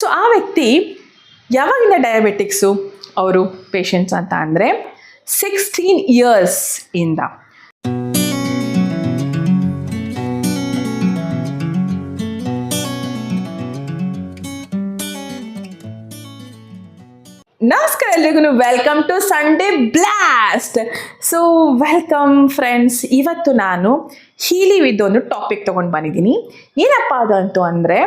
So ಆ ವ್ಯಕ್ತಿ ಯಾವಾಗಿಂದ ಡಯಾಬಿಟಿಕ್ಸು ಅವರು ಪೇಷಂಟ್ಸ್ ಅಂತ ಅಂದರೆ 16 years ಇಂದ. ನಮಸ್ಕಾರ ಎಲ್ರಿಗೂ, welcome to Sunday Blast. So welcome friends. ಇವತ್ತು ನಾನು ಹೀಲಿ ವಿತ್ ಒಂದು ಟಾಪಿಕ್ ತೊಗೊಂಡು ಬಂದಿದ್ದೀನಿ. ಏನಪ್ಪ ಅದಂತು ಅಂದರೆ,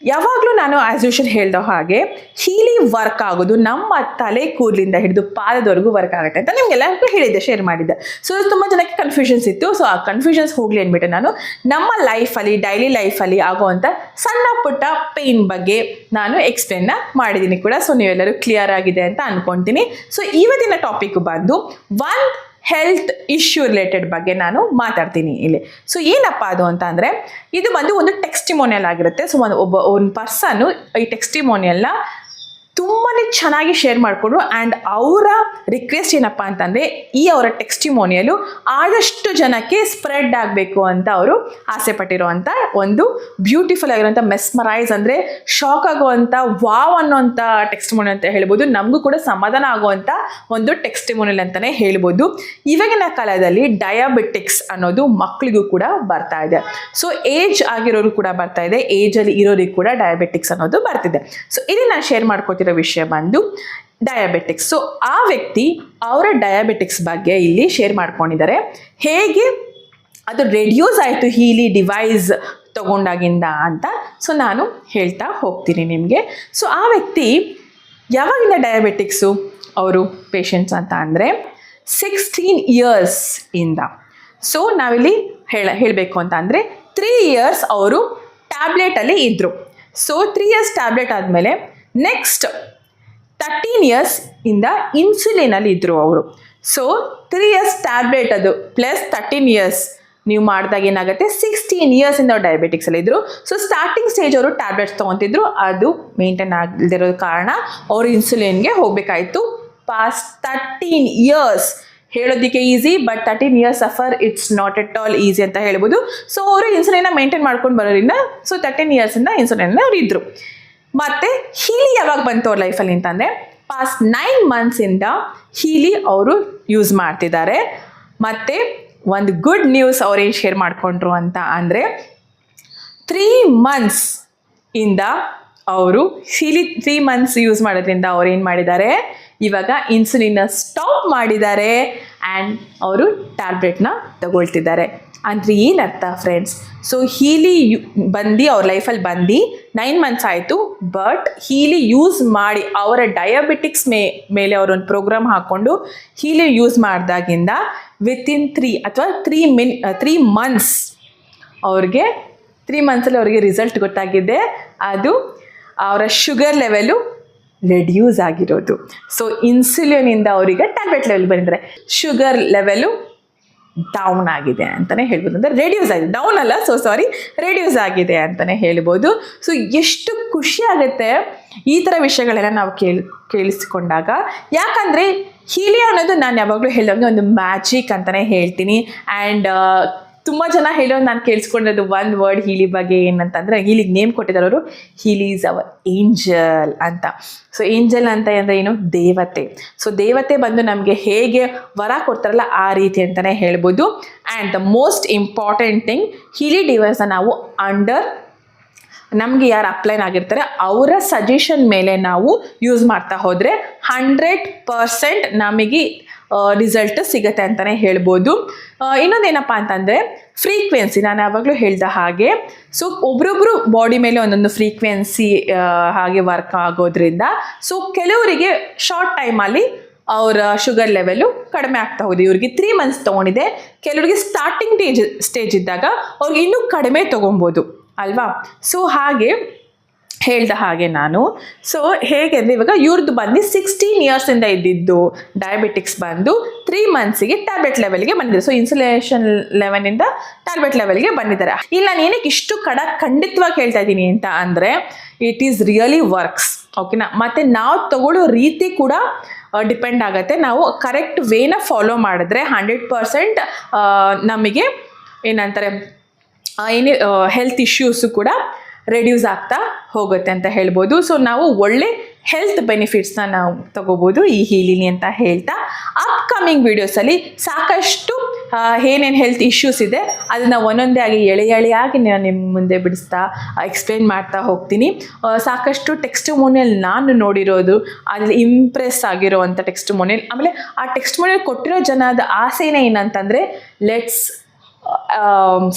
ಯಾವಾಗಲೂ ನಾನು ಆ್ಯಸ್ ಯೂಶುವಲ್ ಹೇಳ್ದೋ ಹಾಗೆ ಹೀಲಿ ವರ್ಕ್ ಆಗೋದು ನಮ್ಮ ತಲೆ ಕೂದಲಿಂದ ಹಿಡಿದು ಪಾದದವರೆಗೂ ವರ್ಕ್ ಆಗುತ್ತೆ ಅಂತ ನಿಮಗೆಲ್ಲರಿಗೂ ಹೇಳಿದ್ದೆ, ಶೇರ್ ಮಾಡಿದ್ದೆ. ಸೊ ತುಂಬ ಜನಕ್ಕೆ ಕನ್ಫ್ಯೂಷನ್ಸ್ ಇತ್ತು. ಸೊ ಆ ಕನ್ಫ್ಯೂಷನ್ಸ್ ಹೋಗಲಿ ಅಂದ್ಬಿಟ್ಟು ನಾನು ನಮ್ಮ ಲೈಫಲ್ಲಿ, ಡೈಲಿ ಲೈಫಲ್ಲಿ ಆಗೋವಂಥ ಸಣ್ಣ ಪುಟ್ಟ ಪೇಯ್ನ್ ಬಗ್ಗೆ ನಾನು ಎಕ್ಸ್ಪ್ಲೇನ್ನ ಮಾಡಿದ್ದೀನಿ ಕೂಡ. ಸೊ ನೀವೆಲ್ಲರೂ ಕ್ಲಿಯರ್ ಆಗಿದೆ ಅಂತ ಅಂದ್ಕೊಳ್ತೀನಿ. ಸೊ ಇವತ್ತಿನ ಟಾಪಿಕ್ ಬಂದು ಒನ್ ಹೆಲ್ತ್ ಇಶ್ಯೂ ರಿಲೇಟೆಡ್ ಬಗ್ಗೆ ನಾನು ಮಾತಾಡ್ತೀನಿ ಇಲ್ಲಿ. ಸೊ ಏನಪ್ಪ ಅದು ಅಂತ ಅಂದರೆ, ಇದು ಬಂದು ಒಂದು ಟೆಕ್ಸ್ಟಿಮೋನಿಯಲ್ ಆಗಿರುತ್ತೆ. ಸೊ ಒಂದು ಪರ್ಸನ್ನು ಈ ಟೆಕ್ಸ್ಟಿಮೋನಿಯಲ್ನ ತುಂಬಾ ಚೆನ್ನಾಗಿ ಶೇರ್ ಮಾಡಿಕೊಂಡ್ರು. ಆ್ಯಂಡ್ ಅವರ ರಿಕ್ವೆಸ್ಟ್ ಏನಪ್ಪ ಅಂತಂದರೆ, ಈ ಅವರ ಟೆಕ್ಸ್ಟಿಮೋನಿಯಲು ಆದಷ್ಟು ಜನಕ್ಕೆ ಸ್ಪ್ರೆಡ್ ಆಗಬೇಕು ಅಂತ ಅವರು ಆಸೆ ಪಟ್ಟಿರುವಂಥ ಒಂದು ಬ್ಯೂಟಿಫುಲ್ ಆಗಿರುವಂಥ, ಮೆಸ್ಮರೈಸ್ ಅಂದರೆ ಶಾಕ್ ಆಗುವಂಥ, ವಾವ್ ಅನ್ನೋಂಥ ಟೆಕ್ಸ್ಟಿಮೋನಿಯಲ್ ಅಂತ ಹೇಳ್ಬೋದು. ನಮಗೂ ಕೂಡ ಸಮಾಧಾನ ಆಗುವಂಥ ಒಂದು ಟೆಕ್ಸ್ಟಿಮೋನಿಯಲ್ ಅಂತಲೇ ಹೇಳ್ಬೋದು. ಇವಾಗಿನ ಕಾಲದಲ್ಲಿ ಡಯಾಬಿಟಿಕ್ಸ್ ಅನ್ನೋದು ಮಕ್ಕಳಿಗೂ ಕೂಡ ಬರ್ತಾ ಇದೆ. ಸೊ ಏಜ್ ಆಗಿರೋರು ಕೂಡ ಬರ್ತಾ ಇದೆ, ಏಜಲ್ಲಿ ಇರೋರಿಗೆ ಕೂಡ ಡಯಾಬಿಟಿಕ್ಸ್ ಅನ್ನೋದು ಬರ್ತಿದೆ. ಸೊ ಇಲ್ಲಿ ನಾನು ಶೇರ್ ಮಾಡ್ಕೋತೀನಿ ವಿಷಯ ಬಂದು ಡಯಾಬಿಟಿಕ್ಸ್. ಸೊ ಆ ವ್ಯಕ್ತಿ ಅವರ ಡಯಾಬಿಟಿಕ್ಸ್ ಬಗ್ಗೆ ಇಲ್ಲಿ ಶೇರ್ ಮಾಡ್ಕೊಂಡಿದ್ದಾರೆ. ಹೇಗೆ ಅದು ರೆಡ್ಯೂಸ್ ಆಯಿತು ಹೀಲಿ ಡಿವೈಸ್ ತಗೊಂಡಾಗಿಂದ ಅಂತ ಸೊ ನಾನು ಹೇಳ್ತಾ ಹೋಗ್ತೀನಿ ನಿಮಗೆ. ಸೊ ಆ ವ್ಯಕ್ತಿ ಯಾವಾಗಿಂದ ಡಯಾಬಿಟಿಕ್ಸು ಅವರು ಪೇಷಂಟ್ಸ್ ಅಂತ ಅಂದರೆ 16 years ಇಂದ. ಸೊ ನಾವಿಲ್ಲಿ ಹೇಳಬೇಕು ಅಂತ ಅಂದರೆ 3 years ಅವರು ಟ್ಯಾಬ್ಲೆಟಲ್ಲಿ ಇದ್ದರು. ಸೊ 3 years ಟ್ಯಾಬ್ಲೆಟ್ ಆದಮೇಲೆ ನೆಕ್ಸ್ಟ್ 13 years ಇಂದ ಇನ್ಸುಲಿನಲ್ಲಿ ಇದ್ದರು ಅವರು. ಸೊ 3 years ಟ್ಯಾಬ್ಲೆಟ್ ಅದು ಪ್ಲಸ್ 13 years ನೀವು ಮಾಡಿದಾಗ ಏನಾಗುತ್ತೆ, 16 years ಇಂದ ಅವ್ರು ಡಯಾಬಿಟಿಕ್ಸಲ್ಲಿ ಇದ್ದರು. ಸೊ ಸ್ಟಾರ್ಟಿಂಗ್ ಸ್ಟೇಜ್ ಅವರು ಟ್ಯಾಬ್ಲೆಟ್ಸ್ ತೊಗೊತಿದ್ರು, ಅದು ಮೇಂಟೈನ್ ಆಗದಿರೋ ಕಾರಣ ಅವರು ಇನ್ಸುಲಿನ್ಗೆ ಹೋಗಬೇಕಾಯಿತು. ಪಾಸ್ಟ್ 13 years ಹೇಳೋದಕ್ಕೆ easy, but 13 years suffer it's not at all easy ಅಂತ ಹೇಳ್ಬೋದು. ಸೊ ಅವರು ಇನ್ಸುಲಿನ್ನ ಮೇಂಟೈನ್ ಮಾಡ್ಕೊಂಡು ಬರೋದ್ರಿಂದ ಸೊ 13 years ಇಂದ ಇನ್ಸುಲಿನ್ ಅವ್ರು ಇದ್ದರು. ಮತ್ತು ಹೀಲಿ ಯಾವಾಗ ಬಂತು ಅವ್ರ ಲೈಫಲ್ಲಿ ಅಂತಂದರೆ, ಪಾಸ್ಟ್ 9 months ಇಂದ ಹೀಲಿ ಅವರು ಯೂಸ್ ಮಾಡ್ತಿದ್ದಾರೆ. ಮತ್ತು ಒಂದು ಗುಡ್ ನ್ಯೂಸ್ ಅವ್ರೇನು ಶೇರ್ ಮಾಡಿಕೊಂಡ್ರು ಅಂತ ಅಂದರೆ, 3 months ಇಂದ ಅವರು ಹೀಲಿ 3 months ಯೂಸ್ ಮಾಡೋದ್ರಿಂದ ಅವ್ರು ಏನು ಮಾಡಿದ್ದಾರೆ, ಇವಾಗ ಇನ್ಸುಲಿನ್ನ ಸ್ಟಾಪ್ ಮಾಡಿದ್ದಾರೆ ಆ್ಯಂಡ್ ಅವರು ಟ್ಯಾಬ್ಲೆಟ್ನ ತಗೊಳ್ತಿದ್ದಾರೆ. ಅಂದರೆ ಏನರ್ಥ ಫ್ರೆಂಡ್ಸ್? ಸೊ ಹೀಲಿ ಬಂದು ಅವ್ರ ಲೈಫಲ್ಲಿ ಬಂದು 9 months ಆಯಿತು, ಬಟ್ ಹೀಲಿ ಯೂಸ್ ಮಾಡಿ ಅವರ ಡಯಾಬಿಟಿಕ್ಸ್ ಮೇಲೆ ಅವರೊಂದು ಪ್ರೋಗ್ರಾಮ್ ಹಾಕ್ಕೊಂಡು ಹೀಲಿ ಯೂಸ್ ಮಾಡಿದಾಗಿಂದ ವಿತಿನ್ 3 months ಅವ್ರಿಗೆ 3 monthsಲ್ಲಿ ಅವ್ರಿಗೆ ರಿಸಲ್ಟ್ ಗೊತ್ತಾಗಿದೆ. ಅದು ಅವರ ಶುಗರ್ ಲೆವೆಲು ರೆಡ್ಯೂಸ್ ಆಗಿರೋದು. ಸೊ ಇನ್ಸುಲಿನಿಂದ ಅವರಿಗೆ ಟ್ಯಾಬ್ಲೆಟ್ ಲೆವೆಲ್ ಬಂದಿದ್ದಾರೆ, ಶುಗರ್ ಲೆವೆಲು ಡೌನ್ ಆಗಿದೆ ಅಂತಲೇ ಹೇಳ್ಬೋದು. ಅಂದರೆ ರೆಡ್ಯೂಸ್ ಆಗಿದೆ, ಡೌನ್ ಅಲ್ಲ, ರೆಡ್ಯೂಸ್ ಆಗಿದೆ ಅಂತಲೇ ಹೇಳ್ಬೋದು. ಸೊ ಎಷ್ಟು ಖುಷಿ ಆಗುತ್ತೆ ಈ ಥರ ವಿಷಯಗಳೆಲ್ಲ ನಾವು ಕೇಳಿಸಿಕೊಂಡಾಗ. ಯಾಕಂದರೆ ಹೀಲಿ ಅನ್ನೋದು ನಾನು ಯಾವಾಗಲೂ ಹೇಳಿದಂಗೆ ಒಂದು ಮ್ಯಾಜಿಕ್ ಅಂತಲೇ ಹೇಳ್ತೀನಿ. ಆ್ಯಂಡ್ ತುಂಬ ಜನ ಹೇಳೋದು ನಾನು ಕೇಳಿಸ್ಕೊಂಡಿರೋದು ಒಂದು ವರ್ಡ್ ಹೀಲಿ ಬಗ್ಗೆ ಏನಂತಂದರೆ, ಹೀಲಿಗೆ ನೇಮ್ ಕೊಟ್ಟಿದ್ದಾರೆ ಅವರು, ಹೀಲಿ ಈಸ್ ಅವರ್ ಏಂಜಲ್ ಅಂತ. ಸೊ ಏಂಜಲ್ ಅಂತ ಅಂದರೆ ಏನು, ದೇವತೆ. ಸೊ ದೇವತೆ ಬಂದು ನಮಗೆ ಹೇಗೆ ವರ ಕೊಡ್ತಾರಲ್ಲ ಆ ರೀತಿ ಅಂತಲೇ ಹೇಳ್ಬೋದು. And the most important thing, ಹೀಲಿ ಡಿವೈಸ್ನ ನಾವು ನಮಗೆ ಯಾರು ಅಪ್ಲೈನ್ ಆಗಿರ್ತಾರೆ ಅವರ ಸಜೆಷನ್ ಮೇಲೆ ನಾವು ಯೂಸ್ ಮಾಡ್ತಾ ಹೋದರೆ 100% ನಮಗೆ ರಿಸಲ್ಟ್ ಸಿಗುತ್ತೆ ಅಂತಲೇ ಹೇಳ್ಬೋದು. ಇನ್ನೊಂದೇನಪ್ಪ ಅಂತಂದರೆ ಫ್ರೀಕ್ವೆನ್ಸಿ, ನಾನು ಯಾವಾಗಲೂ ಹೇಳ್ದ ಹಾಗೆ. ಸೊ ಒಬ್ರೊಬ್ರು ಬಾಡಿ ಮೇಲೆ ಒಂದೊಂದು ಫ್ರೀಕ್ವೆನ್ಸಿ ಹಾಗೆ ವರ್ಕ್ ಆಗೋದ್ರಿಂದ ಸೊ ಕೆಲವರಿಗೆ ಶಾರ್ಟ್ ಟೈಮಲ್ಲಿ ಅವರ ಶುಗರ್ ಲೆವೆಲು ಕಡಿಮೆ ಆಗ್ತಾ ಹೋಗಿದೆ. ಇವ್ರಿಗೆ 3 months ತೊಗೊಂಡಿದೆ, ಕೆಲವರಿಗೆ ಸ್ಟಾರ್ಟಿಂಗ್ ಸ್ಟೇಜ್ ಇದ್ದಾಗ ಅವ್ರಿಗೆ ಇನ್ನೂ ಕಡಿಮೆ ತೊಗೊಬೋದು ಅಲ್ವಾ. ಸೊ ಹಾಗೆ ಹೇಳ್ದ ಹಾಗೆ ನಾನು. ಸೊ ಹೇಗೆ ಅಂದರೆ, ಇವಾಗ ಇವ್ರದ್ದು ಬಂದು 16 years ಇಂದ ಇದ್ದಿದ್ದು ಡಯಾಬಿಟಿಕ್ಸ್ ಬಂದು 3 monthsಗೆ ಟ್ಯಾಬ್ಲೆಟ್ ಲೆವೆಲ್ಗೆ ಬಂದಿದೆ. ಸೊ ಇನ್ಸುಲೇಷನ್ ಲೆವೆಲಿಂದ ಟ್ಯಾಬ್ಲೆಟ್ ಲೆವೆಲ್ಗೆ ಬಂದಿದ್ದಾರೆ. ಇಲ್ಲಿ ನಾನು ಏನಕ್ಕೆ ಇಷ್ಟು ಖಂಡಿತವಾಗಿ ಹೇಳ್ತಾ ಇದ್ದೀನಿ ಅಂತ ಅಂದರೆ, ಇಟ್ ಈಸ್ ರಿಯಲಿ ವರ್ಕ್ಸ್, ಓಕೆನಾ. ಮತ್ತು ನಾವು ತಗೊಳ್ಳೋ ರೀತಿ ಕೂಡ ಡಿಪೆಂಡ್ ಆಗುತ್ತೆ. ನಾವು ಕರೆಕ್ಟ್ ವೇನ ಫಾಲೋ ಮಾಡಿದ್ರೆ 100% ನಮಗೆ ಏನಂತಾರೆ ಹೆಲ್ತ್ ಇಶ್ಯೂಸು ಕೂಡ ರೆಡ್ಯೂಸ್ ಆಗ್ತಾ ಹೋಗುತ್ತೆ ಅಂತ ಹೇಳ್ಬೋದು. ಸೊ ನಾವು ಒಳ್ಳೆ ಹೆಲ್ತ್ ಬೆನಿಫಿಟ್ಸ್ನ ನಾವು ತಗೋಬೋದು ಈ ಹೀಲಿನಿ ಅಂತ ಹೇಳ್ತಾ, ಅಪ್ಕಮಿಂಗ್ ವಿಡಿಯೋಸಲ್ಲಿ ಸಾಕಷ್ಟು ಏನೇನು ಹೆಲ್ತ್ ಇಶ್ಯೂಸ್ ಇದೆ ಅದನ್ನು ಒಂದೊಂದೇ ಆಗಿ ಎಳೆಯಾಗಿ ನಾನು ನಿಮ್ಮ ಮುಂದೆ ಬಿಡಿಸ್ತಾ ಎಕ್ಸ್ಪ್ಲೇನ್ ಮಾಡ್ತಾ ಹೋಗ್ತೀನಿ. ಸಾಕಷ್ಟು ಟೆಕ್ಸ್ಟಿಮೋನಿಯಲ್ ನಾನು ನೋಡಿರೋದು, ಅಲ್ಲಿ ಇಂಪ್ರೆಸ್ ಆಗಿರೋವಂಥ ಟೆಕ್ಸ್ಟಿಮೋನಿಯಲ್, ಆಮೇಲೆ ಆ ಟೆಕ್ಸ್ಟಿಮೋನಿಯಲ್ ಕೊಟ್ಟಿರೋ ಜನದ ಆಸೆನೇ ಏನಂತಂದರೆ ಲೆಟ್ಸ್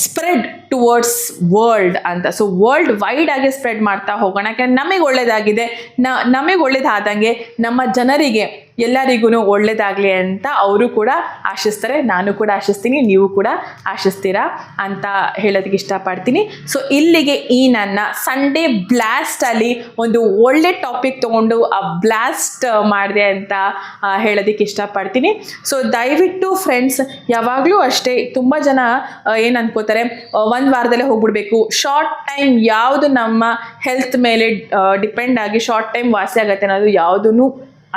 ಸ್ಪ್ರೆಡ್ ಟುವರ್ಡ್ಸ್ ವರ್ಲ್ಡ್ ಅಂತ. ಸೊ ವರ್ಲ್ಡ್ ವೈಡ್ ಆಗಿ ಸ್ಪ್ರೆಡ್ ಮಾಡ್ತಾ ಹೋಗೋಣ, ಯಾಕಂದ್ರೆ ನಮಗೆ ಒಳ್ಳೇದಾಗಿದೆ, ನಮಗೆ ಒಳ್ಳೇದಾದಂಗೆ ನಮ್ಮ ಜನರಿಗೆ ಎಲ್ಲರಿಗೂ ಒಳ್ಳೇದಾಗಲಿ ಅಂತ ಅವರು ಕೂಡ ಆಶಿಸ್ತಾರೆ, ನಾನು ಕೂಡ ಆಶಿಸ್ತೀನಿ, ನೀವು ಕೂಡ ಆಶಿಸ್ತೀರಾ ಅಂತ ಹೇಳೋದಕ್ಕೆ ಇಷ್ಟಪಡ್ತೀನಿ. ಸೊ ಇಲ್ಲಿಗೆ ಈ ನನ್ನ ಸಂಡೇ ಬ್ಲಾಸ್ಟಲ್ಲಿ ಒಂದು ಒಳ್ಳೆ ಟಾಪಿಕ್ ತೊಗೊಂಡು ಆ ಬ್ಲಾಸ್ಟ್ ಮಾಡಿದೆ ಅಂತ ಹೇಳೋದಕ್ಕೆ ಇಷ್ಟಪಡ್ತೀನಿ. ಸೊ ದಯವಿಟ್ಟು ಫ್ರೆಂಡ್ಸ್, ಯಾವಾಗಲೂ ಅಷ್ಟೇ ತುಂಬ ಜನ ಏನು ಅನ್ಕೋತಾರೆ, ಒಂದು ವಾರದಲ್ಲೇ ಹೋಗ್ಬಿಡ್ಬೇಕು, ಶಾರ್ಟ್ ಟೈಮ್ ಯಾವುದು ನಮ್ಮ ಹೆಲ್ತ್ ಮೇಲೆ ಡಿಪೆಂಡ್ ಆಗಿ ಶಾರ್ಟ್ ಟೈಮ್ ವಾಸಿ ಆಗುತ್ತೆ ಅನ್ನೋದು ಯಾವುದೂ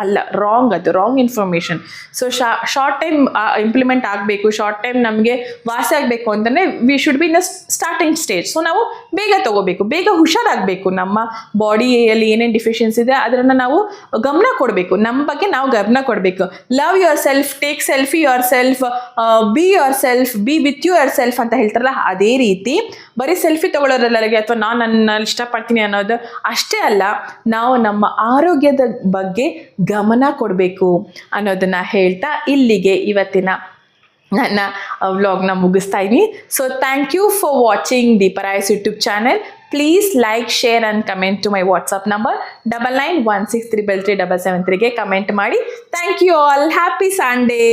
ಅಲ್ಲ, ರಾಂಗ್, ಅದು wrong information. So short time implement ಆಗಬೇಕು, ಶಾರ್ಟ್ ಟೈಮ್ ನಮಗೆ ವಾಸಿ ಆಗಬೇಕು ಅಂತಂದರೆ we should be in the starting stage. So ನಾವು ಬೇಗ ತೊಗೋಬೇಕು, ಬೇಗ ಹುಷಾರಾಗಬೇಕು, ನಮ್ಮ ಬಾಡಿಯಲ್ಲಿ ಏನೇನು ಡಿಫಿಷಿಯನ್ಸಿ ಇದೆ ಅದನ್ನು ನಾವು ಗಮನ ಕೊಡಬೇಕು, ನಮ್ಮ ಬಗ್ಗೆ ನಾವು ಗಮನ ಕೊಡಬೇಕು. Love your self, take selfie your self, be your self, be with your self ಅಂತ ಹೇಳ್ತಾರಲ್ಲ, ಅದೇ ರೀತಿ ಬರೀ ಸೆಲ್ಫಿ ತೊಗೊಳ್ಳೋದ್ರಲ್ಲಗೆ ಅಥವಾ ನಾನು ಇಷ್ಟಪಡ್ತೀನಿ ಅನ್ನೋದು ಅಷ್ಟೇ ಅಲ್ಲ, ನಾವು ನಮ್ಮ ಆರೋಗ್ಯದ ಬಗ್ಗೆ ಗಮನ ಕೊಡಬೇಕು ಅನ್ನೋದನ್ನು ಹೇಳ್ತಾ ಇಲ್ಲಿಗೆ ಇವತ್ತಿನ ನನ್ನ ವ್ಲಾಗ್ನ ಮುಗಿಸ್ತಾ ಇದ್ದೀನಿ. So thank you for watching Deepa ರಾಯ್ಸ್ YouTube channel. Please like, share and comment to my WhatsApp number 9916337773ಗೆ ಕಮೆಂಟ್ ಮಾಡಿ. Thank you all. Happy Sunday.